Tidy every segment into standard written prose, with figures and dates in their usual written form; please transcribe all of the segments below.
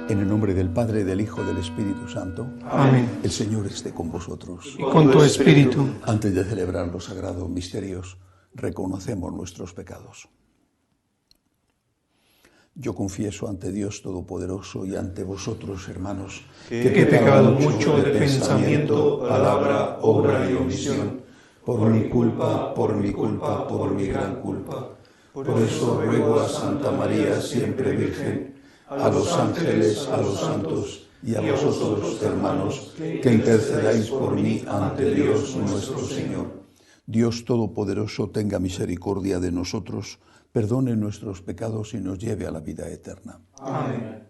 En el nombre del Padre, del Hijo, del Espíritu Santo. Amén. El Señor esté con vosotros. Y con tu espíritu. Antes de celebrar los sagrados misterios, reconocemos nuestros pecados. Yo confieso ante Dios Todopoderoso y ante vosotros, hermanos, que he pecado mucho de pensamiento, palabra, obra y omisión, por mi culpa, por mi gran culpa. Por eso ruego a Santa María, siempre Virgen, a los ángeles, a los santos y a vosotros, hermanos, que intercedáis por mí ante Dios nuestro Señor. Dios Todopoderoso tenga misericordia de nosotros, perdone nuestros pecados y nos lleve a la vida eterna. Amén.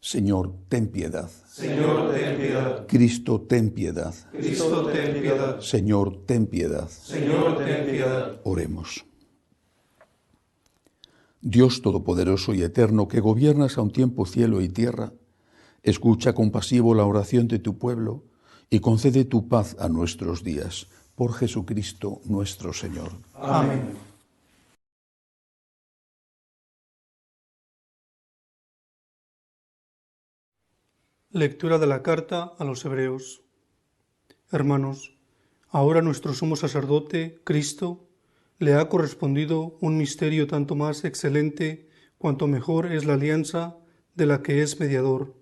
Señor, ten piedad. Señor, ten piedad. Cristo, ten piedad. Cristo, ten piedad. Señor, ten piedad. Señor, ten piedad. Oremos. Dios Todopoderoso y Eterno, que gobiernas a un tiempo cielo y tierra, escucha compasivo la oración de tu pueblo y concede tu paz a nuestros días. Por Jesucristo nuestro Señor. Amén. Lectura de la carta a los Hebreos. Hermanos, ahora nuestro sumo sacerdote, Cristo, le ha correspondido un misterio tanto más excelente cuanto mejor es la alianza de la que es mediador,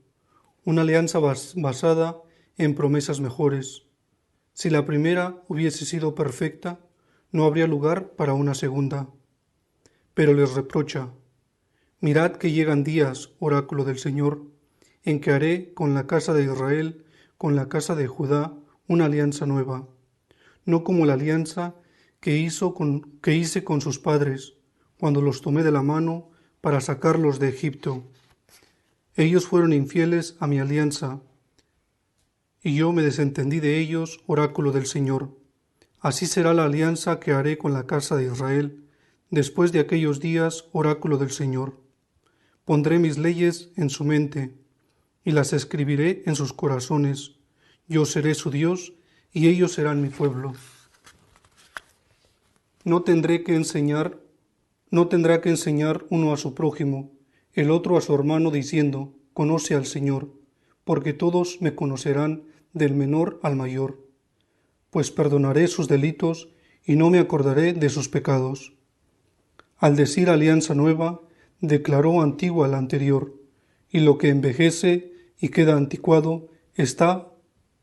una alianza basada en promesas mejores. Si la primera hubiese sido perfecta, no habría lugar para una segunda. Pero les reprocha: mirad que llegan días, oráculo del Señor, en que haré con la casa de Israel, con la casa de Judá, una alianza nueva, no como la alianza que hice con sus padres, cuando los tomé de la mano para sacarlos de Egipto. Ellos fueron infieles a mi alianza, y yo me desentendí de ellos, oráculo del Señor. Así será la alianza que haré con la casa de Israel, después de aquellos días, oráculo del Señor. Pondré mis leyes en su mente, y las escribiré en sus corazones. Yo seré su Dios, y ellos serán mi pueblo. No tendrá que enseñar uno a su prójimo, el otro a su hermano, diciendo: conoce al Señor, porque todos me conocerán, del menor al mayor. Pues perdonaré sus delitos y no me acordaré de sus pecados. Al decir alianza nueva, declaró antigua la anterior, y lo que envejece y queda anticuado está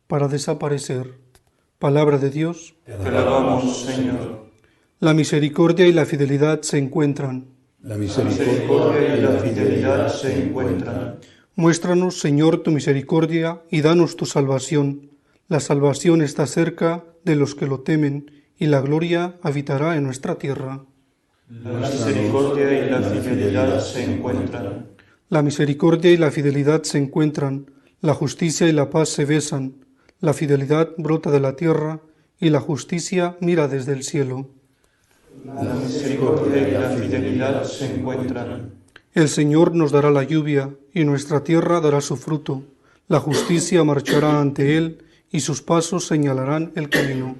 para desaparecer. Palabra de Dios. Te alabamos, Señor. La misericordia y la fidelidad se encuentran. La misericordia y la fidelidad se encuentran. Muéstranos, Señor, tu misericordia y danos tu salvación. La salvación está cerca de los que lo temen, y la gloria habitará en nuestra tierra. La misericordia y la fidelidad se encuentran. La misericordia y la fidelidad se encuentran, la justicia y la paz se besan, la fidelidad brota de la tierra y la justicia mira desde el cielo. La misericordia y la fidelidad se encuentran. El Señor nos dará la lluvia y nuestra tierra dará su fruto. La justicia marchará ante Él y sus pasos señalarán el camino.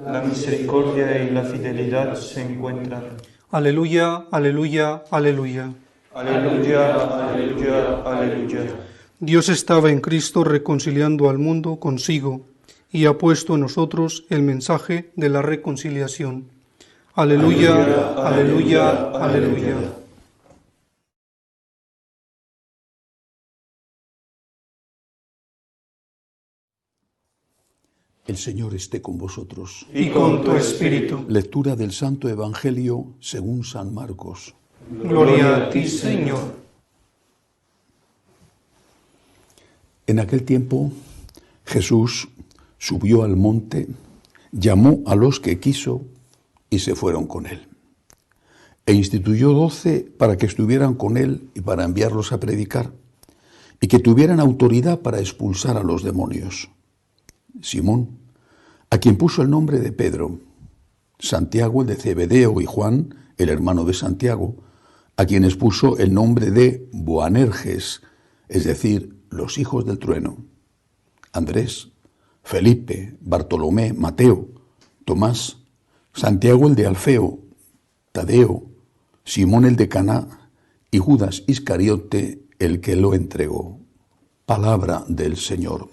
La misericordia y la fidelidad se encuentran. Aleluya, aleluya, aleluya. Aleluya, aleluya, aleluya. Dios estaba en Cristo reconciliando al mundo consigo y ha puesto en nosotros el mensaje de la reconciliación. Aleluya, aleluya, aleluya. El Señor esté con vosotros. Y con tu espíritu. Lectura del Santo Evangelio según San Marcos. Gloria a ti, Señor. En aquel tiempo, Jesús subió al monte, llamó a los que quiso y se fueron con él. E instituyó 12 para que estuvieran con él y para enviarlos a predicar, y que tuvieran autoridad para expulsar a los demonios. Simón, a quien puso el nombre de Pedro, Santiago el de Zebedeo y Juan, el hermano de Santiago, a quienes puso el nombre de Boanerges, es decir, los hijos del trueno, Andrés, Felipe, Bartolomé, Mateo, Tomás, Santiago el de Alfeo, Tadeo, Simón el de Caná y Judas Iscariote, el que lo entregó. Palabra del Señor.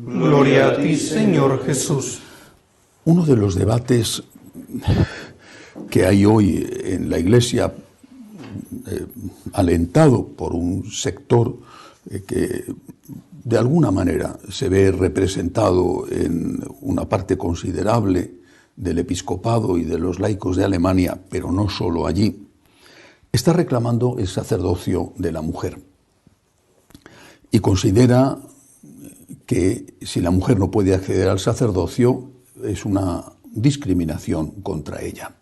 Gloria a ti, Señor Jesús. Uno de los debates que hay hoy en la Iglesia, alentado por un sector que de alguna manera se ve representado en una parte considerable del episcopado y de los laicos de Alemania, pero no solo allí, está reclamando el sacerdocio de la mujer. Y considera que si la mujer no puede acceder al sacerdocio, es una discriminación contra ella.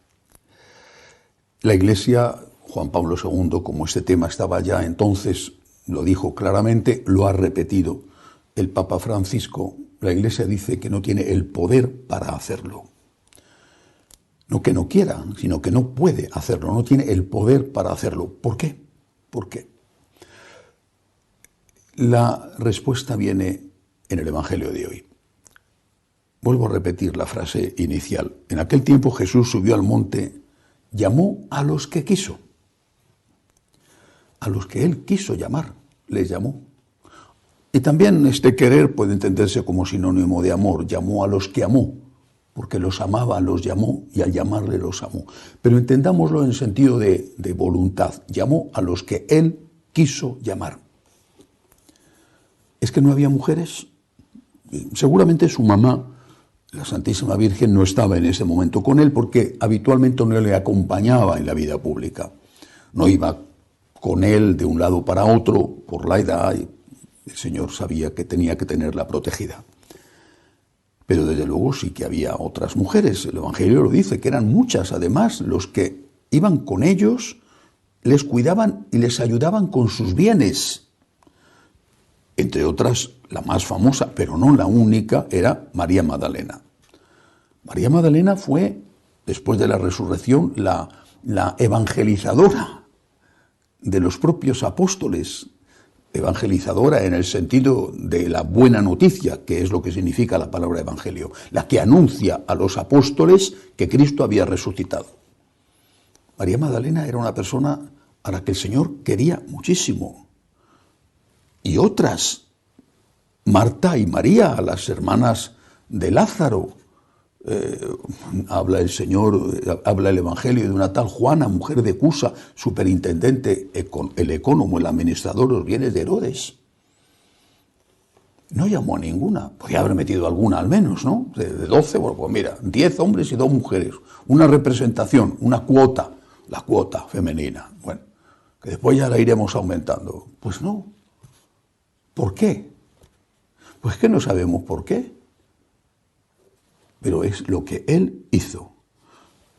La Iglesia, Juan Pablo II, como este tema estaba ya entonces, lo dijo claramente, lo ha repetido. El Papa Francisco, la Iglesia dice que no tiene el poder para hacerlo. No que no quiera, sino que no puede hacerlo, no tiene el poder para hacerlo. ¿Por qué? ¿Por qué? La respuesta viene en el Evangelio de hoy. Vuelvo a repetir la frase inicial. En aquel tiempo Jesús subió al monte, llamó a los que quiso. A los que él quiso llamar, les llamó. Y también este querer puede entenderse como sinónimo de amor. Llamó a los que amó, porque los amaba, los llamó y al llamarle los amó. Pero entendámoslo en sentido de voluntad. Llamó a los que él quiso llamar. ¿Es que no había mujeres? Seguramente su mamá, la Santísima Virgen, no estaba en ese momento con él porque habitualmente no le acompañaba en la vida pública. No iba con él de un lado para otro por la edad y el Señor sabía que tenía que tenerla protegida. Pero desde luego sí que había otras mujeres. El Evangelio lo dice, que eran muchas además los que iban con ellos, les cuidaban y les ayudaban con sus bienes. Entre otras, la más famosa, pero no la única, era María Magdalena. María Magdalena fue, después de la resurrección, la evangelizadora de los propios apóstoles. Evangelizadora en el sentido de la buena noticia, que es lo que significa la palabra evangelio, la que anuncia a los apóstoles que Cristo había resucitado. María Magdalena era una persona a la que el Señor quería muchísimo. Y otras, Marta y María, las hermanas de Lázaro, habla el Señor, habla el Evangelio de una tal Juana, mujer de Cusa, superintendente, el ecónomo, el administrador de los bienes de Herodes. No llamó a ninguna, podía haber metido alguna al menos, ¿no? De 12, bueno, pues mira, 10 hombres y 2 mujeres, una representación, una cuota, la cuota femenina, bueno, que después ya la iremos aumentando. Pues no. ¿Por qué? Pues que no sabemos por qué. Pero es lo que él hizo.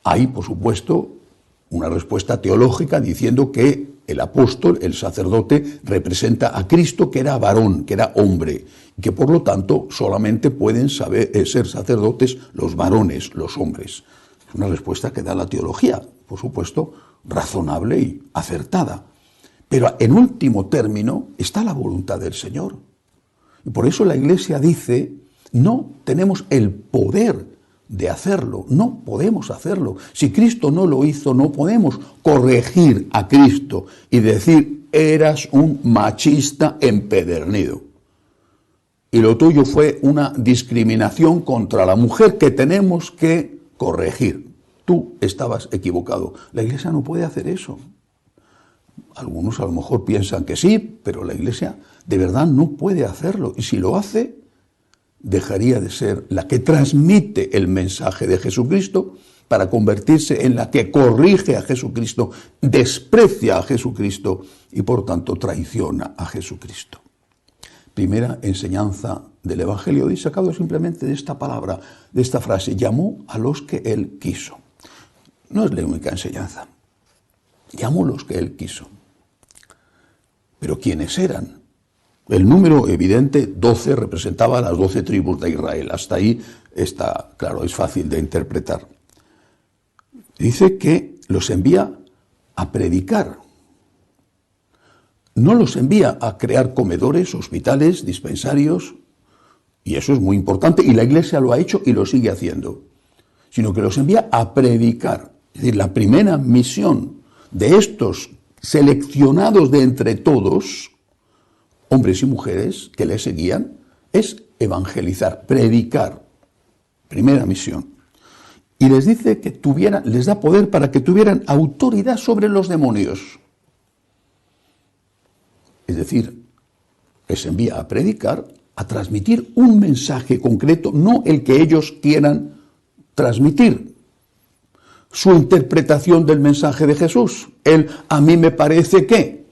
Hay, por supuesto, una respuesta teológica diciendo que el apóstol, el sacerdote, representa a Cristo, que era varón, que era hombre, y que por lo tanto solamente pueden ser sacerdotes los varones, los hombres. Es una respuesta que da la teología, por supuesto, razonable y acertada. Pero en último término está la voluntad del Señor. Y por eso la Iglesia dice, no tenemos el poder de hacerlo, no podemos hacerlo. Si Cristo no lo hizo, no podemos corregir a Cristo y decir, eras un machista empedernido. Y lo tuyo fue una discriminación contra la mujer que tenemos que corregir. Tú estabas equivocado. La Iglesia no puede hacer eso. Algunos a lo mejor piensan que sí, pero la Iglesia de verdad no puede hacerlo. Y si lo hace, dejaría de ser la que transmite el mensaje de Jesucristo para convertirse en la que corrige a Jesucristo, desprecia a Jesucristo y por tanto traiciona a Jesucristo. Primera enseñanza del Evangelio, y sacado simplemente de esta palabra, de esta frase, llamó a los que él quiso. No es la única enseñanza. Llamó a los que él quiso. Pero ¿quiénes eran? El número evidente, 12, representaba a las 12 tribus de Israel. Hasta ahí está, claro, es fácil de interpretar. Dice que los envía a predicar. No los envía a crear comedores, hospitales, dispensarios, y eso es muy importante, y la Iglesia lo ha hecho y lo sigue haciendo, sino que los envía a predicar. Es decir, la primera misión de estos seleccionados de entre todos, hombres y mujeres que le seguían, es evangelizar, predicar. Primera misión. Y les dice que les da poder para que tuvieran autoridad sobre los demonios. Es decir, les envía a predicar, a transmitir un mensaje concreto, no el que ellos quieran transmitir. Su interpretación del mensaje de Jesús, a mí me parece que,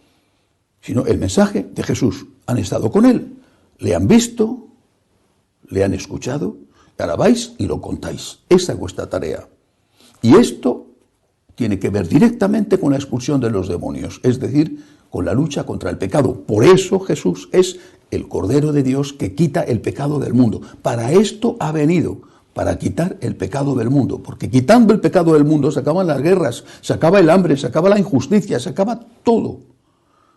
sino el mensaje de Jesús. Han estado con él, le han visto, le han escuchado, y ahora vais y lo contáis. Esa es vuestra tarea. Y esto tiene que ver directamente con la expulsión de los demonios, es decir, con la lucha contra el pecado. Por eso Jesús es el Cordero de Dios que quita el pecado del mundo. Para esto ha venido, para quitar el pecado del mundo. Porque quitando el pecado del mundo se acaban las guerras, se acaba el hambre, se acaba la injusticia, se acaba todo.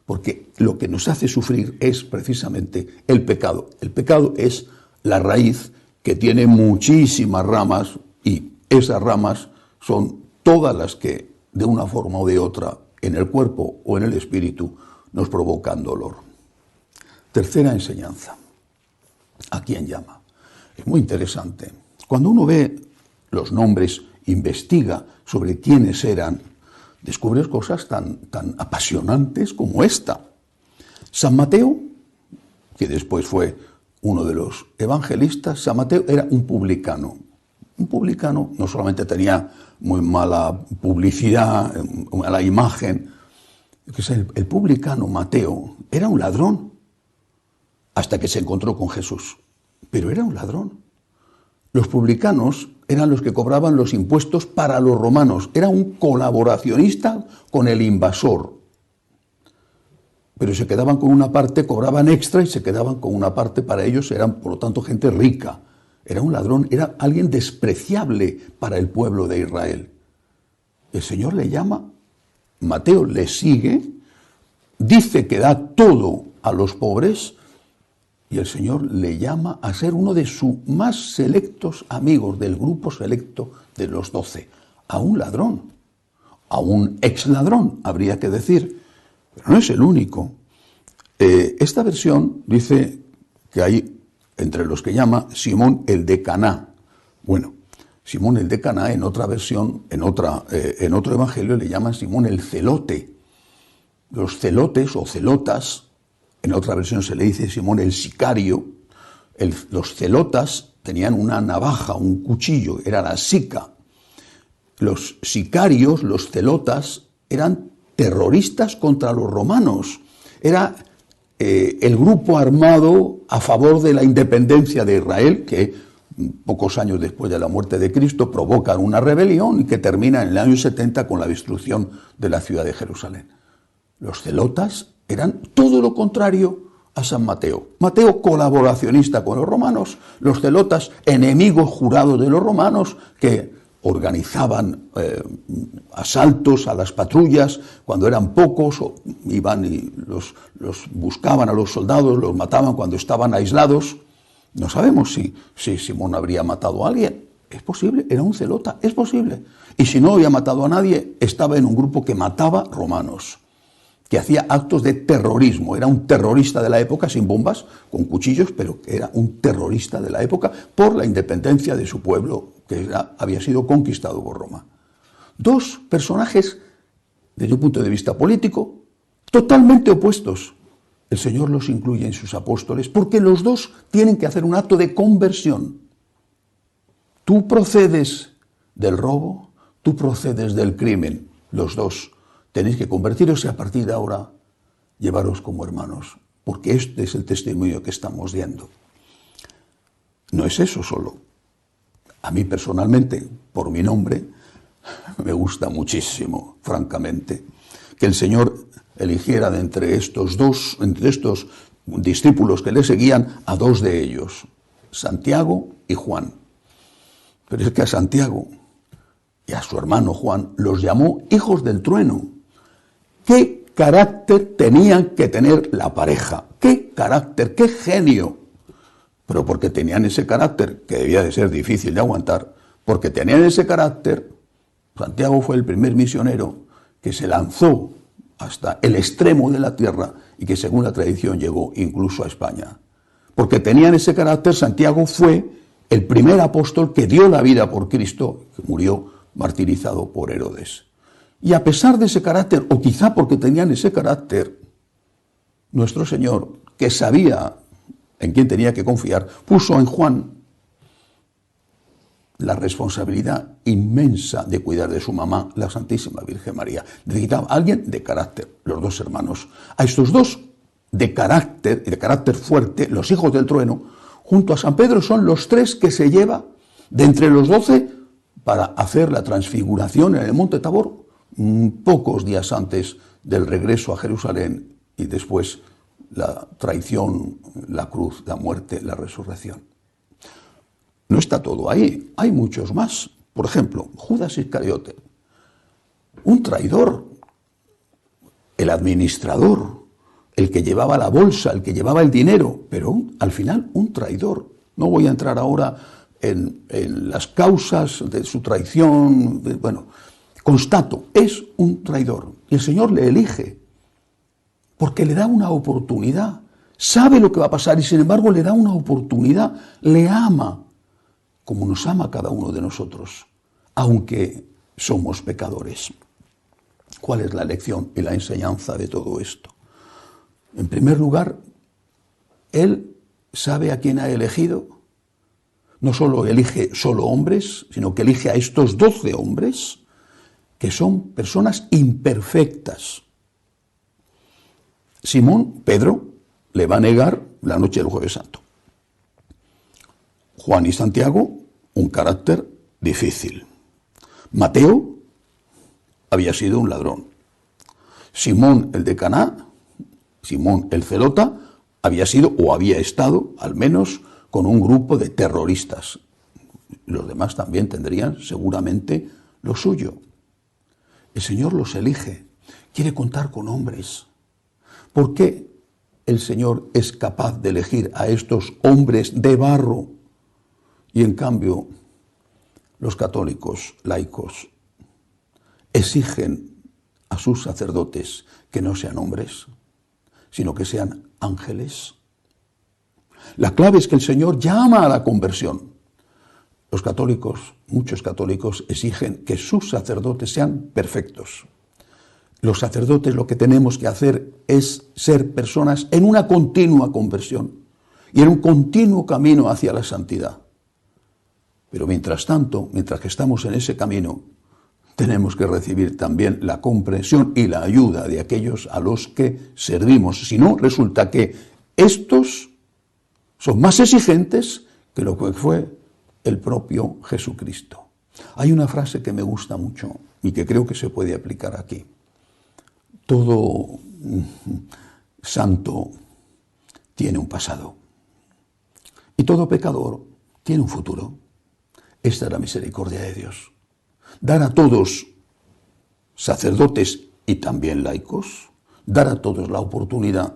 Porque lo que nos hace sufrir es precisamente el pecado. El pecado es la raíz que tiene muchísimas ramas y esas ramas son todas las que de una forma o de otra en el cuerpo o en el espíritu nos provocan dolor. Tercera enseñanza. ¿A quién llama? Es muy interesante. Cuando uno ve los nombres, investiga sobre quiénes eran, descubres cosas tan apasionantes como esta. San Mateo, que después fue uno de los evangelistas, San Mateo era un publicano. Un publicano no solamente tenía muy mala publicidad, mala imagen, el publicano Mateo era un ladrón, hasta que se encontró con Jesús, pero era un ladrón. Los publicanos eran los que cobraban los impuestos para los romanos, era un colaboracionista con el invasor. Pero se quedaban con una parte, cobraban extra y se quedaban con una parte para ellos, eran por lo tanto gente rica. Era un ladrón, era alguien despreciable para el pueblo de Israel. El Señor le llama, Mateo le sigue, dice que da todo a los pobres y el Señor le llama a ser uno de sus más selectos amigos, del grupo selecto de los 12, a un ladrón, a un ex ladrón, habría que decir. Pero no es el único. Esta versión dice que hay entre los que llama Simón el de Caná. Bueno, Simón el de Caná en otra versión, en otro evangelio le llaman Simón el celote. Los celotes o celotas, en otra versión se le dice Simón el sicario. Los celotas tenían una navaja, un cuchillo, era la sica. Los sicarios, los celotas, eran terroristas contra los romanos. Era el grupo armado a favor de la independencia de Israel, que pocos años después de la muerte de Cristo provocan una rebelión y que termina en el año 70 con la destrucción de la ciudad de Jerusalén. Los celotas eran todo lo contrario a San Mateo. Mateo, colaboracionista con los romanos, los celotas, enemigos jurados de los romanos, que organizaban asaltos a las patrullas cuando eran pocos, o iban y los buscaban a los soldados, los mataban cuando estaban aislados. No sabemos si Simón habría matado a alguien. Es posible, era un celota, es posible. Y si no había matado a nadie, estaba en un grupo que mataba romanos, que hacía actos de terrorismo. Era un terrorista de la época, sin bombas, con cuchillos, pero era un terrorista de la época por la independencia de su pueblo, que había sido conquistado por Roma. Dos personajes, desde un punto de vista político, totalmente opuestos. El Señor los incluye en sus apóstoles porque los dos tienen que hacer un acto de conversión. Tú procedes del robo, tú procedes del crimen. Los dos tenéis que convertiros y a partir de ahora llevaros como hermanos, porque este es el testimonio que estamos dando. No es eso solo. A mí personalmente, por mi nombre, me gusta muchísimo, francamente, que el Señor eligiera de entre estos discípulos que le seguían a dos de ellos, Santiago y Juan. Pero es que a Santiago y a su hermano Juan los llamó hijos del trueno. ¿Qué carácter tenían que tener la pareja? ¿Qué carácter? ¿Qué genio? Pero porque tenían ese carácter, que debía de ser difícil de aguantar, porque tenían ese carácter, Santiago fue el primer misionero que se lanzó hasta el extremo de la tierra y que según la tradición llegó incluso a España. Porque tenían ese carácter. Santiago fue el primer apóstol que dio la vida por Cristo, que murió martirizado por Herodes. Y a pesar de ese carácter, o quizá porque tenían ese carácter, nuestro Señor, que sabía en quién tenía que confiar, puso en Juan la responsabilidad inmensa de cuidar de su mamá, la Santísima Virgen María. Necesitaba a alguien de carácter, los dos hermanos. A estos dos de carácter fuerte, los hijos del trueno, junto a San Pedro son los tres que se lleva de entre los 12 para hacer la transfiguración en el Monte Tabor, pocos días antes del regreso a Jerusalén y después la traición, la cruz, la muerte, la resurrección. No está todo ahí, hay muchos más. Por ejemplo, Judas Iscariote, un traidor, el administrador, el que llevaba la bolsa, el que llevaba el dinero, pero al final un traidor. No voy a entrar ahora en las causas de su traición, constato, es un traidor. Y el Señor le elige, porque le da una oportunidad. Sabe lo que va a pasar y sin embargo le da una oportunidad, le ama, como nos ama cada uno de nosotros, aunque somos pecadores. ¿Cuál es la lección y la enseñanza de todo esto? En primer lugar, Él sabe a quién ha elegido. No solo elige solo hombres, sino que elige a estos 12 hombres, que son personas imperfectas. Simón, Pedro, le va a negar la noche del Jueves Santo. Juan y Santiago, un carácter difícil. Mateo había sido un ladrón. Simón, el de Caná, Simón, el celota, había sido o había estado, al menos, con un grupo de terroristas. Los demás también tendrían seguramente lo suyo. El Señor los elige, quiere contar con hombres. ¿Por qué el Señor es capaz de elegir a estos hombres de barro? Y en cambio, los católicos laicos exigen a sus sacerdotes que no sean hombres, sino que sean ángeles. La clave es que el Señor llama a la conversión. Los católicos, muchos católicos, exigen que sus sacerdotes sean perfectos. Los sacerdotes lo que tenemos que hacer es ser personas en una continua conversión y en un continuo camino hacia la santidad. Pero mientras tanto, mientras que estamos en ese camino, tenemos que recibir también la comprensión y la ayuda de aquellos a los que servimos. Si no, resulta que estos son más exigentes que lo que fue el propio Jesucristo. Hay una frase que me gusta mucho y que creo que se puede aplicar aquí. Todo santo tiene un pasado y todo pecador tiene un futuro. Esta es la misericordia de Dios. Dar a todos, sacerdotes y también laicos, dar a todos la oportunidad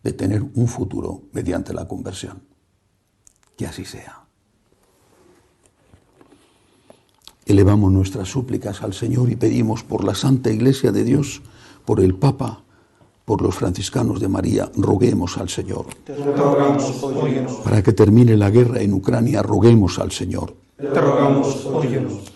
de tener un futuro mediante la conversión. Que así sea. Elevamos nuestras súplicas al Señor y pedimos por la Santa Iglesia de Dios, por el Papa, por los franciscanos de María, roguemos al Señor. Te rogamos, óyenos. Para que termine la guerra en Ucrania, roguemos al Señor. Te rogamos, óyenos.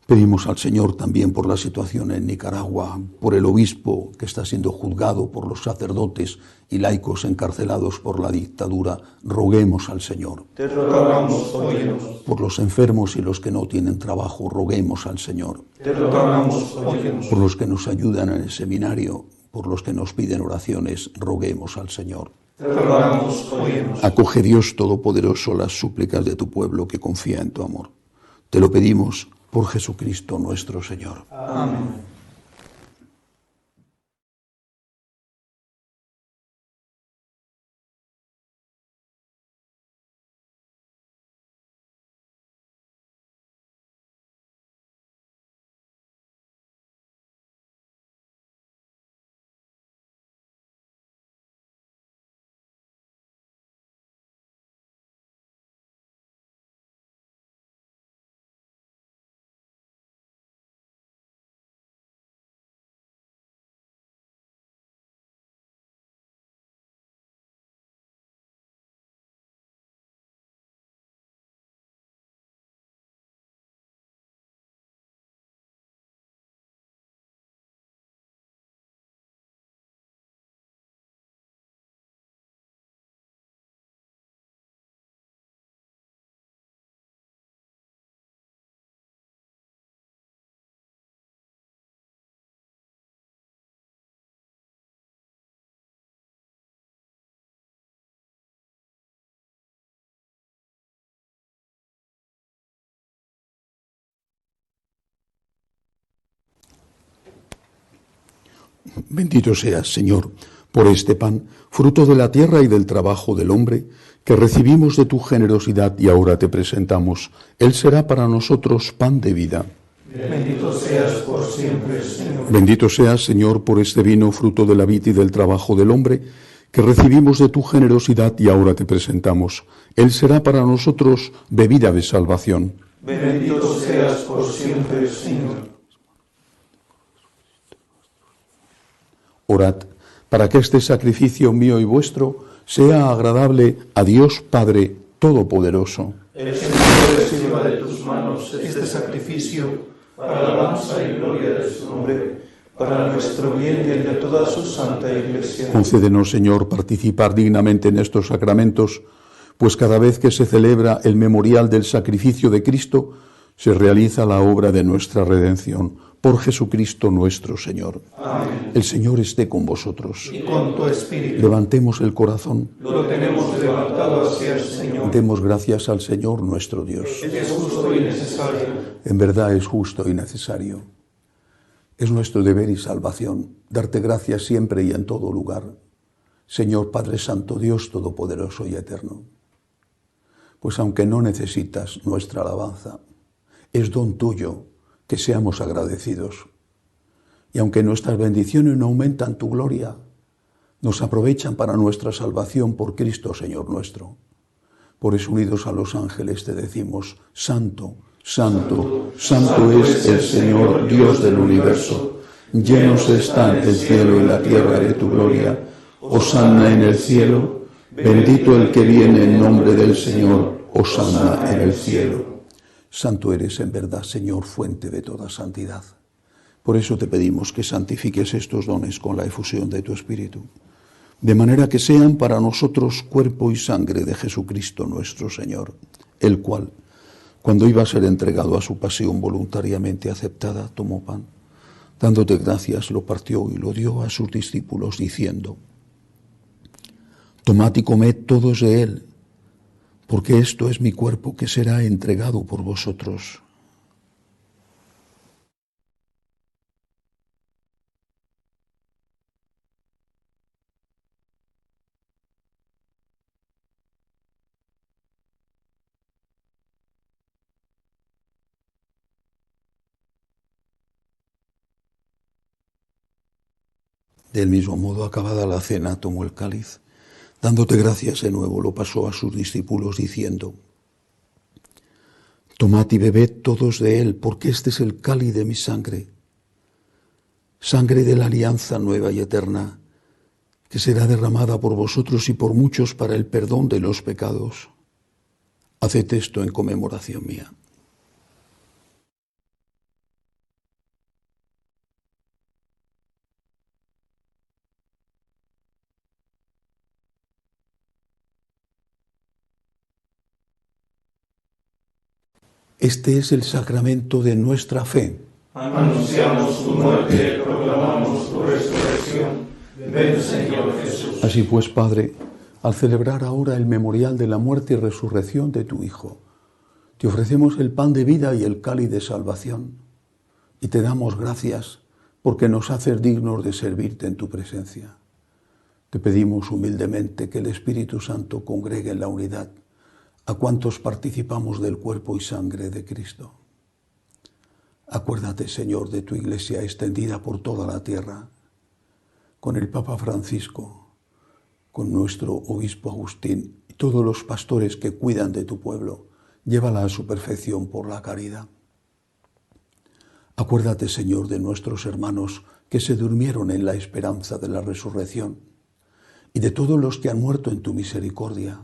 Pedimos al Señor también por la situación en Nicaragua, por el obispo que está siendo juzgado, por los sacerdotes y laicos encarcelados por la dictadura. Roguemos al Señor. Te rogamos, óyenos. Por los enfermos y los que no tienen trabajo, roguemos al Señor. Te rogamos, óyenos. Por los que nos ayudan en el seminario, por los que nos piden oraciones, roguemos al Señor. Te rogamos, óyenos. Acoge, Dios Todopoderoso, las súplicas de tu pueblo que confía en tu amor. Te lo pedimos por Jesucristo nuestro Señor. Amén. Bendito seas, Señor, por este pan, fruto de la tierra y del trabajo del hombre, que recibimos de tu generosidad y ahora te presentamos. Él será para nosotros pan de vida. Bendito seas por siempre, Señor. Bendito seas, Señor, por este vino, fruto de la vid y del trabajo del hombre, que recibimos de tu generosidad y ahora te presentamos. Él será para nosotros bebida de salvación. Bendito seas por siempre, Señor. Orad para que este sacrificio mío y vuestro sea agradable a Dios Padre Todopoderoso. El Señor reciba de tus manos este sacrificio para la alabanza y gloria de su nombre, para nuestro bien y el de toda su santa Iglesia. Concédenos, Señor, participar dignamente en estos sacramentos, pues cada vez que se celebra el memorial del sacrificio de Cristo, se realiza la obra de nuestra redención. Por Jesucristo nuestro Señor. Amén. El Señor esté con vosotros. Y con tu espíritu. Levantemos el corazón. Lo tenemos levantado hacia el Señor. Demos gracias al Señor nuestro Dios. Es justo y necesario. En verdad es justo y necesario. Es nuestro deber y salvación darte gracias siempre y en todo lugar, Señor Padre Santo, Dios Todopoderoso y Eterno. Pues aunque no necesitas nuestra alabanza, es don tuyo que seamos agradecidos. Y aunque nuestras bendiciones no aumentan tu gloria, nos aprovechan para nuestra salvación por Cristo, Señor nuestro. Por eso, unidos a los ángeles, te decimos: Santo, Santo, Santo es el Señor, Dios del universo. Llenos están el cielo y la tierra de tu gloria. Hosana en el cielo. Bendito el que viene en nombre del Señor. Hosana en el cielo. Santo eres en verdad, Señor, fuente de toda santidad. Por eso te pedimos que santifiques estos dones con la efusión de tu Espíritu, de manera que sean para nosotros cuerpo y sangre de Jesucristo nuestro Señor, el cual, cuando iba a ser entregado a su pasión voluntariamente aceptada, tomó pan, dándote gracias, lo partió y lo dio a sus discípulos, diciendo: Tomad y comed todos de él, porque esto es mi cuerpo que será entregado por vosotros. Del mismo modo, acabada la cena, tomó el cáliz, dándote gracias de nuevo, lo pasó a sus discípulos, diciendo: Tomad y bebed todos de él, porque este es el cáliz de mi sangre, sangre de la alianza nueva y eterna, que será derramada por vosotros y por muchos para el perdón de los pecados. Haced esto en conmemoración mía. Este es el sacramento de nuestra fe. Anunciamos tu muerte, proclamamos tu resurrección. Ven, Señor Jesús. Así pues, Padre, al celebrar ahora el memorial de la muerte y resurrección de tu Hijo, te ofrecemos el pan de vida y el cáliz de salvación, y te damos gracias porque nos haces dignos de servirte en tu presencia. Te pedimos humildemente que el Espíritu Santo congregue en la unidad a cuantos participamos del cuerpo y sangre de Cristo. Acuérdate, Señor, de tu Iglesia extendida por toda la tierra, con el Papa Francisco, con nuestro Obispo Agustín y todos los pastores que cuidan de tu pueblo. Llévala a su perfección por la caridad. Acuérdate, Señor, de nuestros hermanos que se durmieron en la esperanza de la resurrección y de todos los que han muerto en tu misericordia.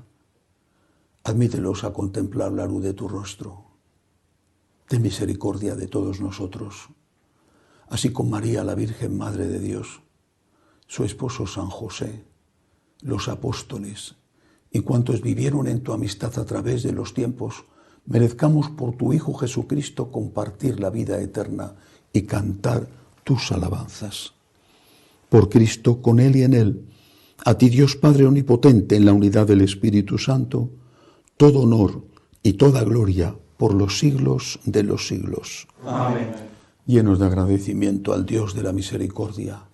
Admítelos a contemplar la luz de tu rostro. Ten misericordia de todos nosotros, así con María, la Virgen Madre de Dios, su esposo San José, los apóstoles y cuantos vivieron en tu amistad a través de los tiempos, merezcamos por tu Hijo Jesucristo compartir la vida eterna y cantar tus alabanzas. Por Cristo, con Él y en Él, a ti Dios Padre Omnipotente, en la unidad del Espíritu Santo, todo honor y toda gloria por los siglos de los siglos. Amén. Llenos de agradecimiento al Dios de la misericordia,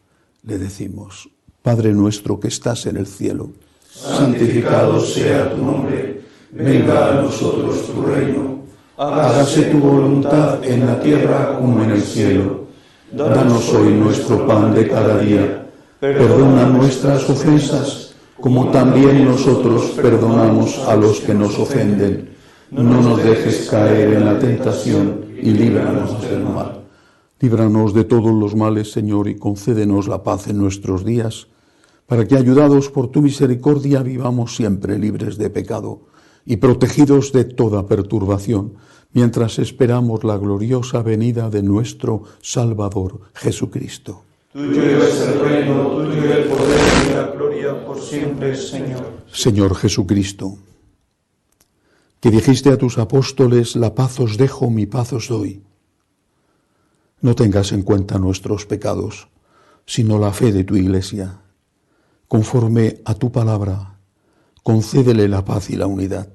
le decimos: Padre nuestro que estás en el cielo, santificado sea tu nombre, venga a nosotros tu reino, hágase tu voluntad en la tierra como en el cielo. Danos hoy nuestro pan de cada día, perdona nuestras ofensas, como también nosotros perdonamos a los que nos ofenden. No nos dejes caer en la tentación y líbranos del mal. Líbranos de todos los males, Señor, y concédenos la paz en nuestros días, para que, ayudados por tu misericordia, vivamos siempre libres de pecado y protegidos de toda perturbación, mientras esperamos la gloriosa venida de nuestro Salvador Jesucristo. Tuyo es el reino, tuyo el poder y la gloria por siempre, Señor. Señor Jesucristo, que dijiste a tus apóstoles: la paz os dejo, mi paz os doy. No tengas en cuenta nuestros pecados, sino la fe de tu Iglesia. Conforme a tu palabra, concédele la paz y la unidad,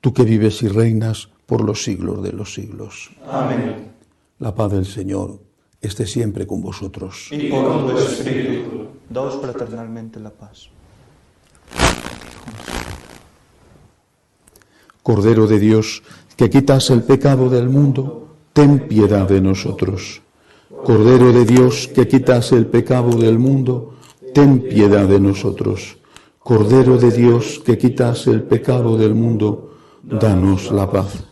tú que vives y reinas por los siglos de los siglos. Amén. La paz del Señor esté siempre con vosotros. Y con tu espíritu. Daos fraternalmente la paz. Cordero de Dios, que quitas el pecado del mundo, ten piedad de nosotros. Cordero de Dios, que quitas el pecado del mundo, ten piedad de nosotros. Cordero de Dios, que quitas el pecado del mundo, danos la paz.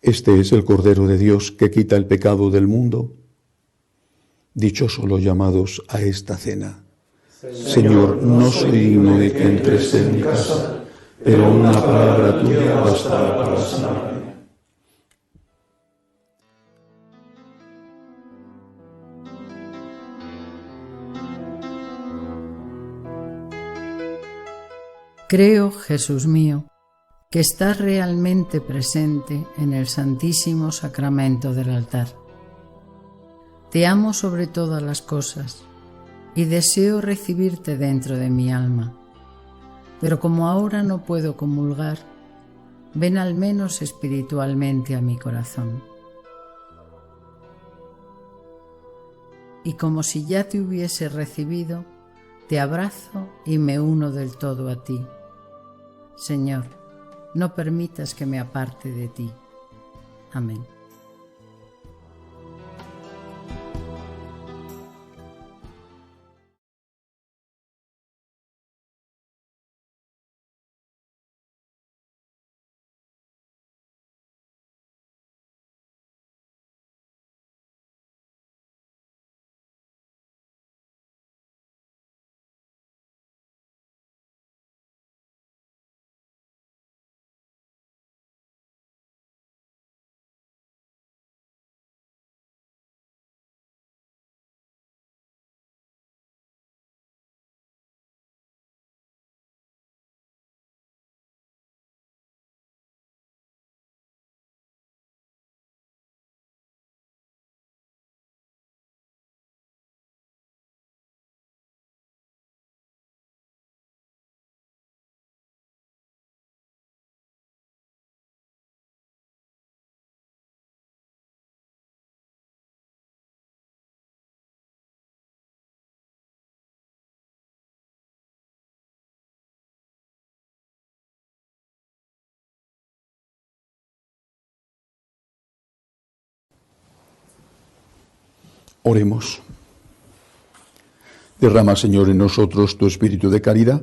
Este es el Cordero de Dios que quita el pecado del mundo. Dichosos los llamados a esta cena. Señor, no soy digno de que entres en mi casa, pero una palabra tuya bastará para sanarme. Creo, Jesús mío, que estás realmente presente en el Santísimo Sacramento del altar. Te amo sobre todas las cosas y deseo recibirte dentro de mi alma. Pero como ahora no puedo comulgar, ven al menos espiritualmente a mi corazón. Y como si ya te hubiese recibido, te abrazo y me uno del todo a ti. Señor, no permitas que me aparte de ti. Amén. Oremos. Derrama, Señor, en nosotros tu espíritu de caridad,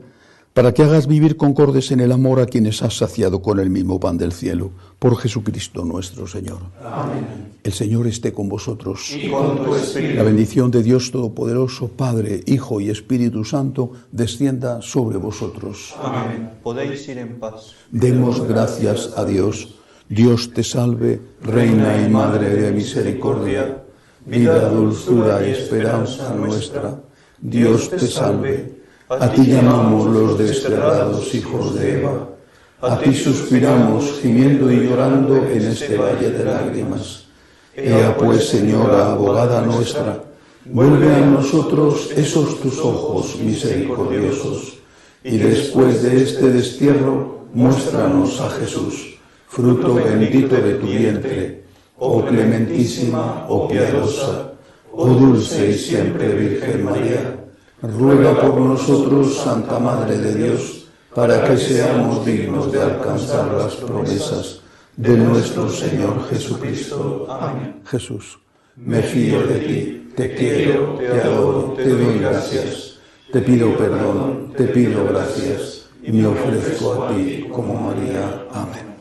para que hagas vivir concordes en el amor a quienes has saciado con el mismo pan del cielo, por Jesucristo nuestro Señor. Amén. El Señor esté con vosotros. Y con tu espíritu. La bendición de Dios Todopoderoso, Padre, Hijo y Espíritu Santo, descienda sobre vosotros. Amén. Podéis ir en paz. Demos gracias a Dios. Dios te salve, Reina y Madre de misericordia, vida, dulzura y esperanza nuestra. Dios te salve. A ti llamamos los desterrados hijos de Eva. A ti suspiramos, gimiendo y llorando en este valle de lágrimas. Ea pues, Señora, abogada nuestra, vuelve a nosotros esos tus ojos misericordiosos, y después de este destierro, muéstranos a Jesús, fruto bendito de tu vientre. oh clementísima, oh piadosa, oh dulce y siempre Virgen María, ruega por nosotros, Santa Madre de Dios, para que seamos dignos de alcanzar las promesas de nuestro Señor Jesucristo. Amén. Jesús, Me fío de ti, te quiero, te adoro, te doy gracias, te pido perdón, te pido gracias, y me ofrezco a ti como María. Amén.